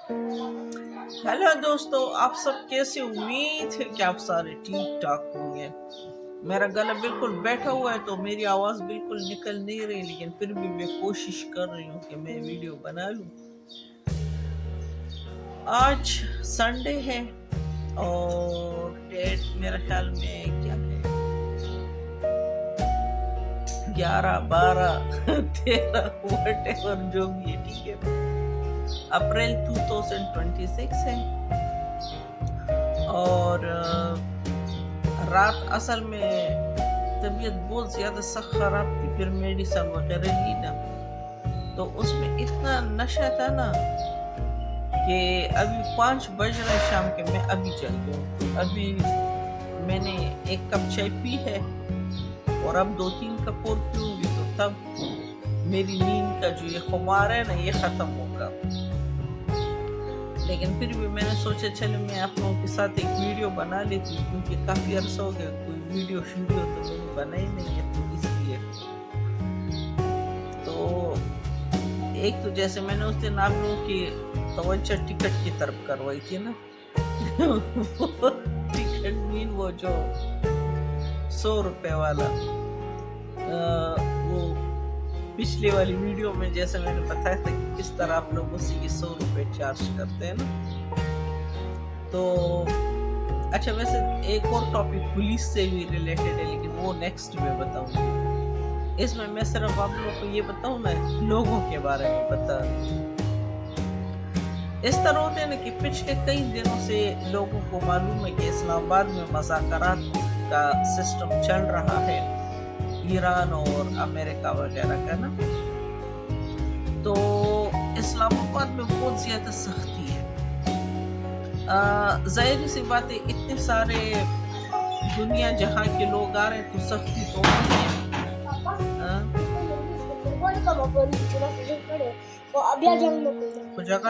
Hello दोस्तों, आप सब कैसे? उम्मीद है कि आप सारे ठीक ठाक होंगे। मेरा गला बिल्कुल बैठा हुआ है तो मेरी आवाज़ बिल्कुल निकल नहीं रही, लेकिन फिर भी मैं कोशिश कर रही हूँ कि मैं वीडियो बना लूँ। आज संडे है और डेट मेरे ख्याल में क्या है, 11, 12, 13 व्हाटएवर जो भी है, ठीक है। अप्रैल 2026 है और रात असल में तबीयत बहुत ज़्यादा सख्त ख़राब थी, फिर मेडिसिन वगैरह ली ना, तो उसमें इतना नशा था ना कि अभी 5 बज रहे शाम के, मैं अभी चल गई हूँ। तो अभी मैंने 1 कप चाय पी है और अब 2-3 कप और पीऊँगी, तो तब मेरी नींद का जो ये खुमार है ना, ये ख़त्म होगा। लेकिन फिर भी मैंने सोचा चलो मैं आप लोगों के साथ एक वीडियो बना लेती हूँ, क्योंकि काफ़ी अरसा हो गया कोई वीडियो तो मैंने बनाई नहीं है, तो इसलिए। तो एक तो जैसे मैंने उस दिन आप लोगों की तवज्जो टिकट की तरफ करवाई थी ना वो टिकट मीन वो जो 100 रुपए वाला, वो पिछले वाली वीडियो में जैसे मैंने बताया था कि किस तरह आप लोगों से ये 100 रुपए चार्ज करते हैं ना। तो अच्छा, वैसे एक और टॉपिक पुलिस से भी रिलेटेड है, लेकिन वो नेक्स्ट में बताऊंगी। इसमें मैं सिर्फ आप लोगों को ये बताऊं ना, लोगों के बारे में बता। इस तरह होते हैं ना कि पिछले कई दिनों से लोगों को मालूम है कि इस्लामाबाद में मुज़ाकरात का सिस्टम चल रहा है, ईरान और अमेरिका वगैरह का ना। तो इस्लामाबाद में बहुत ज़्यादा सख्ती है। ज़ाहिर सी बात है, इतने सारे दुनिया जहाँ के लोग आ रहे हैं तो सख्ती तो होनी है।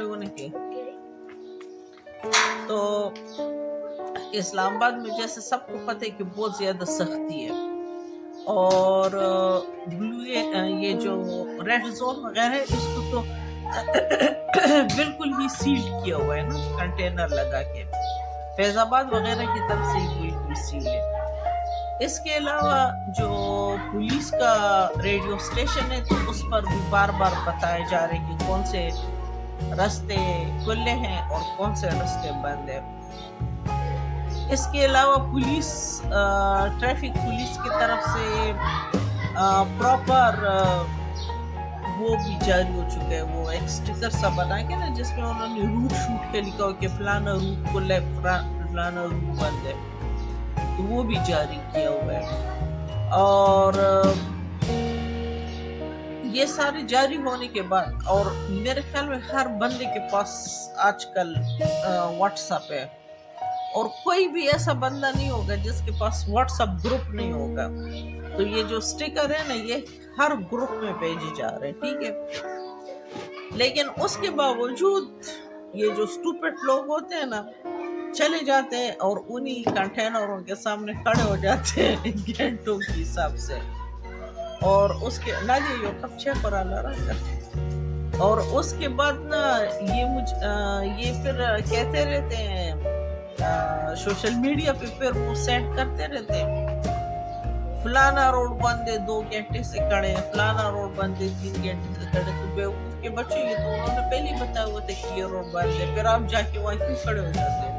होने के तो इस्लामाबाद में जैसे सबको पता है कि बहुत ज़्यादा सख्ती है, और ब्लू ये जो रेड जोन वगैरह है, इसको तो बिल्कुल ही सील किया हुआ है ना, कंटेनर लगा के। फैजाबाद वगैरह की तरफ से ही बिल्कुल सील है। इसके अलावा जो पुलिस का रेडियो स्टेशन है, तो उस पर भी बार बार बताए जा रहे कि कौन से रास्ते खुले हैं और कौन से रास्ते बंद है। इसके अलावा पुलिस, ट्रैफिक पुलिस की तरफ से प्रॉपर वो भी जारी हो चुका है, वो एक स्टिकर सा बना के ना, जिसमें उन्होंने रूट शूट के लिखा हो कि फलाना रूट खुला है, फलाना रूट बंद है, तो वो भी जारी किया हुआ है। और ये सारे जारी होने के बाद, और मेरे ख्याल में हर बंदे के पास आजकल व्हाट्सएप है, और कोई भी ऐसा बंदा नहीं होगा जिसके पास व्हाट्सएप ग्रुप नहीं होगा। तो ये जो स्टिकर है ना, ये हर ग्रुप में भेजे जा रहे हैं, ठीक है। लेकिन उसके बावजूद ये जो स्टूपिड लोग होते हैं ना, चले जाते हैं और उन्हीं कंटेनरों के सामने खड़े हो जाते हैं घंटों के हिसाब से, और उसके ना ये कब चेक करा ला रहा, और उसके बाद ना ये फिर कहते रहते हैं सोशल मीडिया पे, फिर वो सेंड करते रहते हैं, फलाना रोड बंद है, 2 घंटे से खड़े हैं, फलाना रोड बंद है, 3 घंटे से खड़े। तो बेवकूफ के बच्चे, ये तो उन्होंने पहले ही बताया हुआ था कि ये रोड बंद है, फिर आप जाके वहाँ क्यों खड़े हो जाते हैं?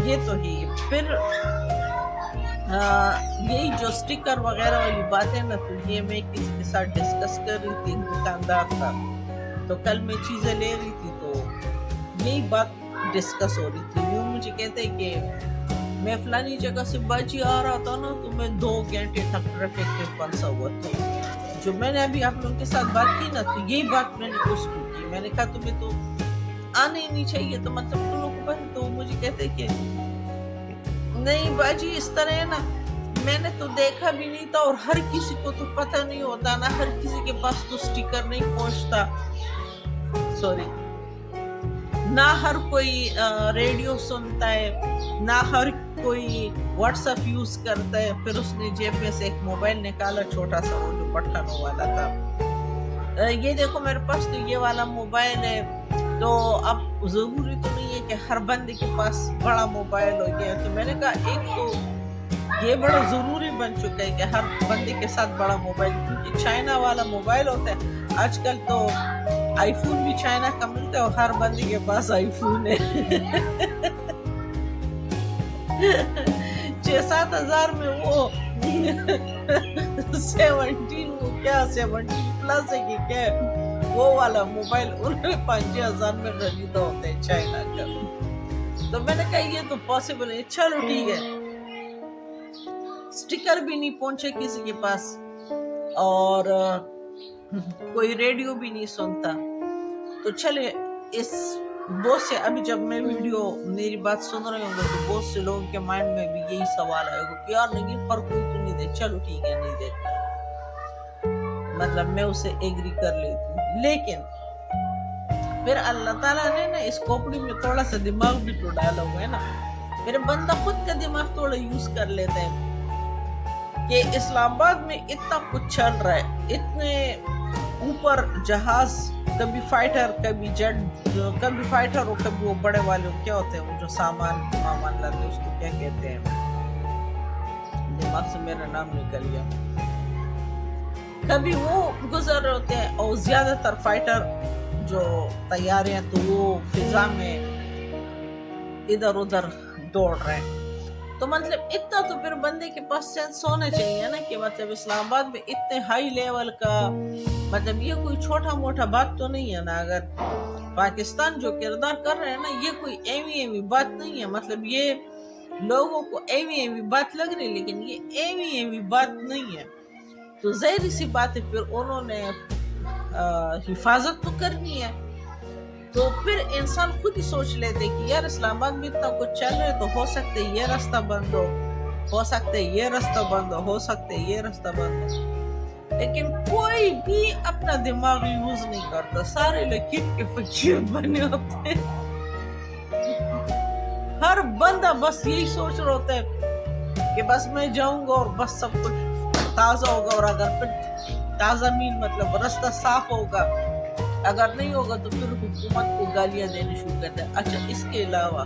ये तो ही फिर यही जो स्टिकर वगैरह वाली बात है ना, तो ये मैं किसी के साथ डिस्कस कर रही थी, दुकानदार था, तो कल मैं चीज़ें ले रही थी, तो यही बात डिस्कस हो रही थी। वो मुझे कहते हैं कि मैं फलानी जगह से बाजी आ रहा था ना, तो मैं 2 घंटे तक ट्रैफिक में फंसा हुआ था। जो मैंने अभी आप लोगों के साथ बात की ना, तो यही बात मैंने उसको की। मैंने कहा तुम्हें तो आना ही नहीं चाहिए, तो मतलब तुम लोग को। तो मुझे कहते कि नहीं बाजी, इस तरह है ना, मैंने तो देखा भी नहीं था, और हर किसी को तो पता नहीं होता ना, हर किसी के पास तो स्टिकर नहीं पहुंचता, सॉरी, ना हर कोई रेडियो सुनता है, ना हर कोई व्हाट्सएप यूज करता है। फिर उसने जेब में से एक मोबाइल निकाला, छोटा सा, वो जो बटन वाला था। ये देखो मेरे पास तो ये वाला मोबाइल है, تو اب ضروری تو نہیں ہے کہ ہر بندے کے پاس بڑا موبائل ہو گیا. تو میں نے کہا ایک تو یہ بڑا ضروری بن چکا ہے کہ ہر بندے کے ساتھ بڑا موبائل, کیونکہ چائنا والا موبائل ہوتا ہے. آج کل تو آئی فون بھی چائنا کا ملتا ہے اور ہر بندے کے پاس آئی فون ہے. 6-7 ہزار میں وہ 17 وہ کیا 17 پلس ہے کہ کیا وہ والا موبائل انہوں نے 5-6 ہزار میں خریدا ہوتا ہے چائنا کا. تو میں نے کہا یہ تو پاسبل ہے. چلو ٹھیک ہے, سٹیکر بھی نہیں پہنچے کسی کے پاس اور کوئی ریڈیو بھی نہیں سنتا. تو چلے اس بہت سے, ابھی جب میں ویڈیو میری بات سن رہے ہوں گے تو بہت سے لوگوں کے مائنڈ میں بھی یہی سوال آئے گا کہ یار لیکن پر کوئی تو نہیں دے. چلو ٹھیک ہے نہیں دیتا, مطلب میں اسے ایگری کر لیتی ہوں. لیکن پھر اللہ تعالیٰ نے نا اس کھوپڑی میں تھوڑا سا دماغ بھی تو ڈالا ہوا ہے نا. پھر بندہ خود کا دماغ تھوڑا یوز کر لیتا ہے کہ اسلام آباد میں اتنا کچھ چل رہا ہے, اتنے اوپر جہاز, کبھی فائٹر کبھی جیٹ, کبھی فائٹر اور کبھی وہ بڑے والے کیا ہوتے ہیں وہ جو سامان لاتے ہیں اس کو کیا کہتے ہیں, دماغ سے میرا نام نکل گیا. کبھی وہ گزر ہوتے ہیں اور زیادہ تر فائٹر جو طیارے ہیں تو وہ فضا میں ادھر ادھر دوڑ رہے ہیں. تو مطلب اتنا تو پھر بندے کے پاس سینس ہونا چاہیے نا کہ مطلب اسلام آباد میں اتنے ہائی لیول کا, مطلب یہ کوئی چھوٹا موٹا بات تو نہیں ہے نا. اگر پاکستان جو کردار کر رہے ہیں نا یہ کوئی ایوی بات نہیں ہے. مطلب یہ لوگوں کو ایوی بات لگ رہی ہے لیکن یہ ایوی بات نہیں ہے. تو ظاہر سی بات ہے پھر انہوں نے حفاظت تو کرنی ہے. تو پھر انسان خود ہی سوچ لیتے کہ یار اسلام آباد میں اتنا کچھ چل رہا ہے تو ہو سکتا ہے یہ راستہ بند ہو سکتا ہے یہ راستہ بند ہو سکتا ہے یہ راستہ بند ہو. لیکن کوئی بھی اپنا دماغ یوز نہیں کرتا, سارے لکیر کے فقیر بنے ہوتے ہیں. ہر بندہ بس یہی سوچ رہا ہوتا ہے کہ بس میں جاؤں گا اور بس سب کچھ تازہ ہوگا, اور اگر پھر تازہ مین مطلب راستہ صاف ہوگا, اگر نہیں ہوگا تو پھر حکومت کو گالیاں دینے شروع کرتے ہیں. اچھا اس کے علاوہ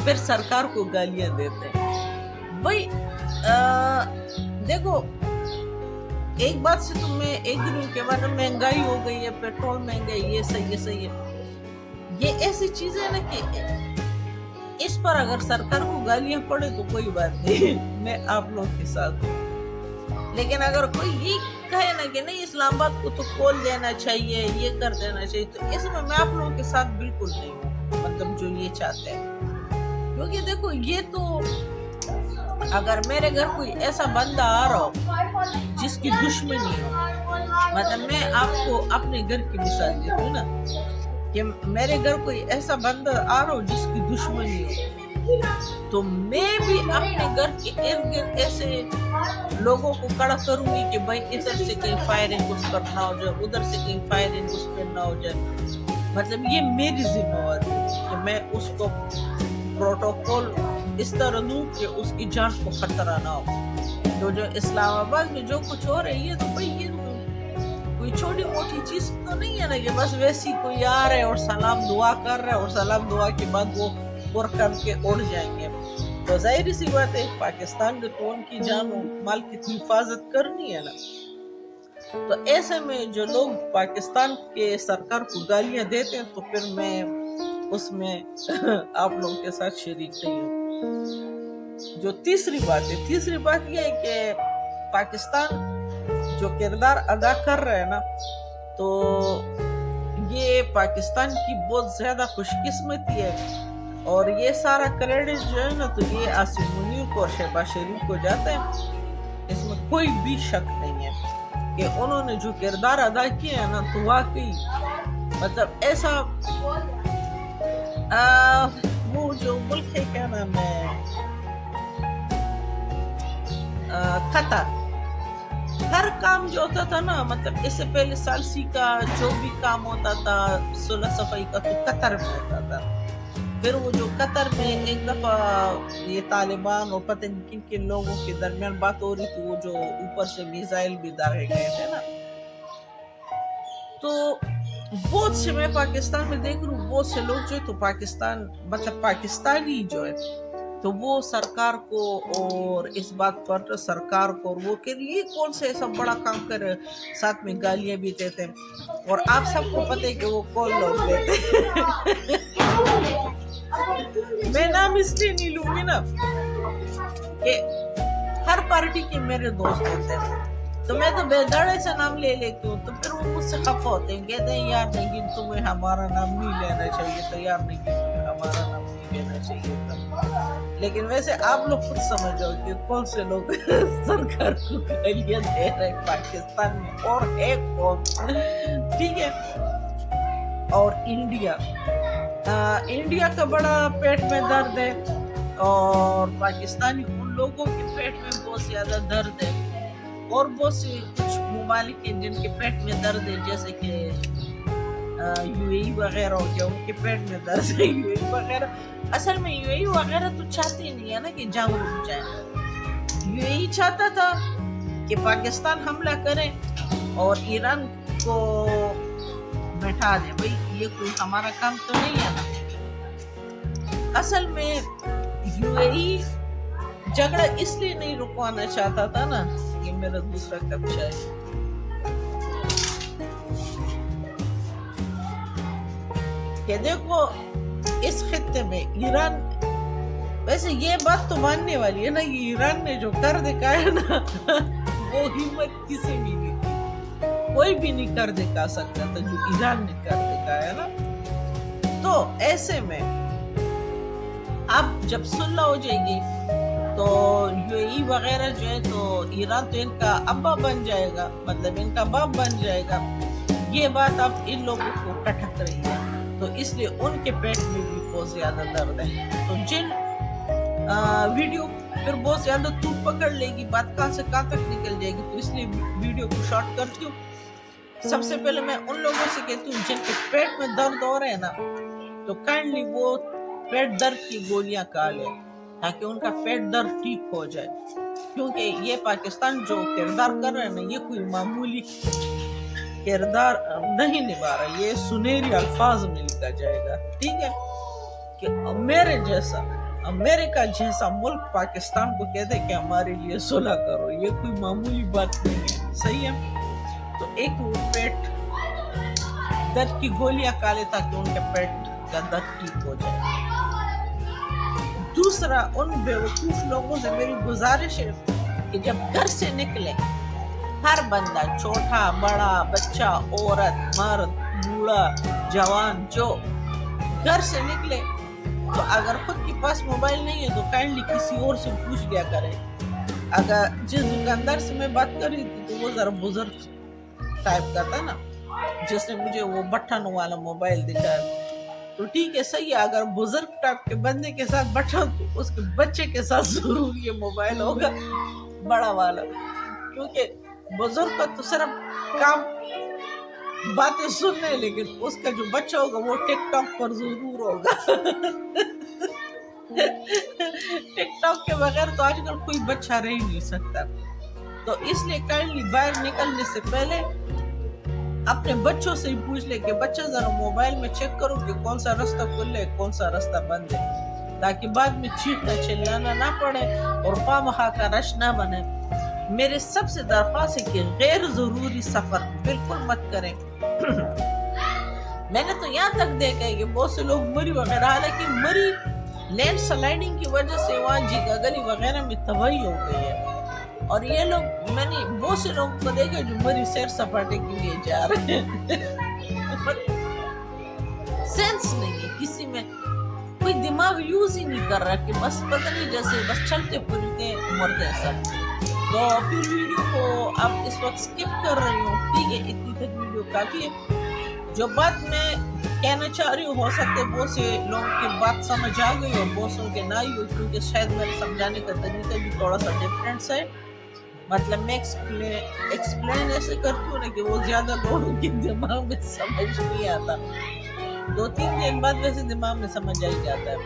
پھر سرکار کو گالیاں دیتے ہیں. بھائی دیکھو ایک بات سے تو میں ایگری ہوں کہ مطلب مہنگائی ہو گئی ہے, پیٹرول مہنگا ہے, یہ صحیح ہے. یہ ایسی چیزیں نا کہ اس پر اگر سرکار کو گالیاں پڑے تو کوئی بات نہیں, میں آپ لوگ کے ساتھ ہوں. لیکن اگر کوئی یہ کہے نا کہ نہیں اسلام آباد کو تو کھول دینا چاہیے, یہ کر دینا چاہیے, تو اس میں آپ لوگوں کے ساتھ بالکل نہیں ہوں, مطلب جو یہ چاہتے ہیں. کیونکہ دیکھو یہ تو اگر میرے گھر کوئی ایسا بندہ آ رہا ہو جس کی دشمنی ہو, مطلب میں آپ کو اپنے گھر کی مثال دیتی ہوں نا کہ میرے گھر کوئی ایسا بندہ آ رہا ہو جس کی دشمنی ہو, تو میں بھی اپنے گھر کے ارد گرد ایسے لوگوں کو کڑا کروں گی کہ بھائی ادھر سے کہیں فائرنگ اس پر نہ ہو جائے, ادھر سے کہیں فائرنگ اس پر نہ ہو جائے. مطلب یہ میری ذمہ واری ہے کہ میں اس کو پروٹوکول اس طرح دوں کہ اس کی جان کو خطرہ نہ ہو. تو جو اسلام آباد میں جو کچھ ہو رہی ہے تو بھائی یہ کوئی چھوٹی موٹی چیز تو نہیں ہے نا کہ بس ویسی کوئی آ رہے اور سلام دعا کر رہے اور سلام دعا کے بعد وہ پر کر کے اڑ جائیں گے. تو ظاہر سی بات ہے پاکستان میں تو ان کی جان و مال کی حفاظت کرنی ہے نا. تو ایسے میں جو لوگ پاکستان کے سرکار کو گالیاں دیتے ہیں تو پھر میں اس میں آپ لوگوں کے ساتھ شریک نہیں ہوں. جو تیسری بات یہ ہے کہ پاکستان جو کردار ادا کر رہے ہیں نا, تو یہ پاکستان کی بہت زیادہ خوش قسمتی ہے, اور یہ سارا کریڈٹ جو ہے نا تو یہ آصف منیر کو اور شہباز شریف کو جاتا ہے. اس میں کوئی بھی شک نہیں ہے کہ انہوں نے جو کردار ادا کیا ہے نا تو واقعی مطلب ایسا وہ جو ملک ہے کیا نام ہے قطر, ہر کام جو ہوتا تھا نا مطلب اس سے پہلے سالسی کا جو بھی کام ہوتا تھا صلح صفائی کا تو قطر میں ہوتا تھا. پھر وہ جو قطر میں ایک دفعہ یہ طالبان اور پتہ نہیں کن کن لوگوں کے درمیان بات ہو رہی تھی, وہ جو اوپر سے میزائل بھی داغے گئے تھے نا, تو बहुत से मैं पाकिस्तान में देख रहा हूँ, बहुत से लोग जो है तो पाकिस्तान मतलब पाकिस्तानी जो है तो वो सरकार को और इस बात पर सरकार को और वो के लिए कौन से ऐसा बड़ा काम कर रहे हैं, साथ में गालियां भी देते हैं। और आप सबको पता है कि वो कौन लोग देते हैं। मैं नाम इसलिए नहीं लूंगी ना कि हर पार्टी के मेरे दोस्त होते हैं, तो मैं तो बेदड़े से नाम ले लेती हूँ, तो फिर वो मुझसे खफा होते हैं, कहते हैं यार नहीं तुम्हें हमारा नाम नहीं लेना चाहिए, तो यार नहीं तुम्हें हमारा नाम नहीं लेना चाहिए था। लेकिन वैसे आप लोग खुद समझ जाओ कि कौन से लोग सरकार को गालियां दे रहे हैं पाकिस्तान में, और एक कौन, ठीक है। और इंडिया का बड़ा पेट में दर्द है, और पाकिस्तानी उन लोगों के पेट में बहुत ज्यादा दर्द है, और बहुत से कुछ ममालिक हैं जिनके पेट में दर्द है, जैसे कि यूएई वगैरह हो गया, उनके पेट में दर्द है। यूएई वगैरह असल में यूएई वगैरह तो चाहते ही नहीं है ना कि जंग रुक जाए। यूएई चाहता था कि पाकिस्तान हमला करे और ईरान को बैठा दे, भाई ये कोई हमारा काम तो नहीं है ना। असल में यूएई झगड़ा इसलिए नहीं रुकवाना चाहता था ना, ये मेरा दूसरा कब्जा है, कि देखो इस खित्ते में ईरान, वैसे ये बात तो मानने वाली है ना, ये ईरान ने जो कर दिखाया ना वो हिम्मत किसी भी नहीं थी, कोई भी नहीं कर दिखा सकता था जो ईरान ने कर दिखाया ना। तो ऐसे में अब जब सुलह हो जाएगी तो यूएई वगैरह जो है तो ईरान तो इनका अब्बा बन जाएगा, मतलब इनका बाप बन जाएगा। ये बात अब इन लोगों को खटक रही है, तो इसलिए उनके पेट में भी बहुत ज्यादा दर्द है। तो जिन वीडियो फिर बहुत ज्यादा तू पकड़ लेगी, बात कहाँ से कहाँ तक निकल जाएगी, तो इसलिए वीडियो को शॉर्ट करती हूँ। सबसे पहले मैं उन लोगों से कहती हूँ जिनके पेट में दर्द हो रहे हैं ना, तो काइंडली वो पेट दर्द की गोलियां खा ले ताकि उनका पेट दर्द ठीक हो जाए, क्योंकि ये पाकिस्तान जो किरदार कर रहे हैं ना, ये कोई मामूली किरदार नहीं निभा रहा, ये सुनहरी अल्फाज में लिखा जाएगा, ठीक है। कि मेरे जैसा अमेरिका जैसा मुल्क पाकिस्तान को कहते कि हमारे लिए सुलह करो, ये कोई मामूली बात नहीं है, सही है। तो एक वो पेट दर्द की गोलियां खा ले ताकि उनके पेट का दर्द ठीक हो जाए। दूसरा, उन बेवकूफ लोगों से मेरी गुजारिश है कि जब घर से निकले हर बंदा, छोटा बड़ा, बच्चा, औरत, मर्द, बूढ़ा, जवान, जो घर से निकले तो अगर खुद के पास मोबाइल नहीं है तो काइंडली किसी और से पूछ लिया करें। अगर जिस दुकानदार से मैं बात कर रही थी तो वो जरा बुजुर्ग टाइप का था ना, जिसने मुझे वो बटन वाला मोबाइल दिखाया, तो ठीक है, सही है। अगर बुजुर्ग टाइप के बंदे के साथ बटन, तो उसके बच्चे के साथ जरूर ये मोबाइल होगा बड़ा वाला, क्योंकि बुजुर्ग का तो सिर्फ काम बातें सुनने, लेकिन उसका जो बच्चा होगा वो टिकटॉक पर जरूर होगा। टिकटॉक के बगैर तो आजकल कोई बच्चा रह ही नहीं सकता। तो इसलिए काइंडली बाहर निकलने से पहले अपने बच्चों से ही पूछ ले कि बच्चा जरा मोबाइल में चेक करो कि कौन सा रास्ता खुला है, कौन सा रास्ता बंद है, ताकि बाद में चीखना चिल्लाना ना पड़े और खामखा का रश ना बने। मेरे सबसे दरख्वास्त है कि गैर जरूरी सफर बिल्कुल मत करें। मैंने तो यहाँ तक देखा है कि बहुत से लोग मरी वगैरह, हालांकि मरी लैंड स्लाइडिंग की वजह से वहाँ जीगा गली वगैरह में तबाही हो गई है, और ये लोग, मैंने बहुत से लोगों को देखा जो मरी सैर सपाटे के लिए जा रहे हैं। सेंस नहीं है किसी में, कोई दिमाग यूज ही नहीं कर रहा कि बस पता नहीं, जैसे बस चलते फिरते मरते सब। तो फिर वीडियो को आप इस वक्त स्किप कर रही हूँ, ठीक है, इतनी तक वीडियो काफी है। जो बात मैं कहना चाह रही हूँ, हो सकता है बहुत से लोगों की बात समझ आ गई और बहुत से के ना ही हो, क्योंकि शायद मेरे समझाने का तरीका भी थोड़ा सा डिफरेंट है। मतलब मैं एक्सप्लेन ऐसे करती हूँ ना कि वो ज्यादा लोगों के दिमाग में समझ नहीं आता, 2-3 दिन बाद वैसे दिमाग में समझ आ ही जाता है।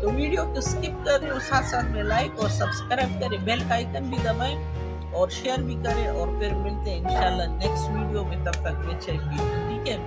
तो वीडियो को स्किप कर रही हूँ, साथ साथ में लाइक और सब्सक्राइब करें, बेल का आइकन भी दबाएं और शेयर भी करें, और फिर मिलते हैं इंशाल्लाह नेक्स्ट वीडियो में। तब तक में चाहिए, ठीक है।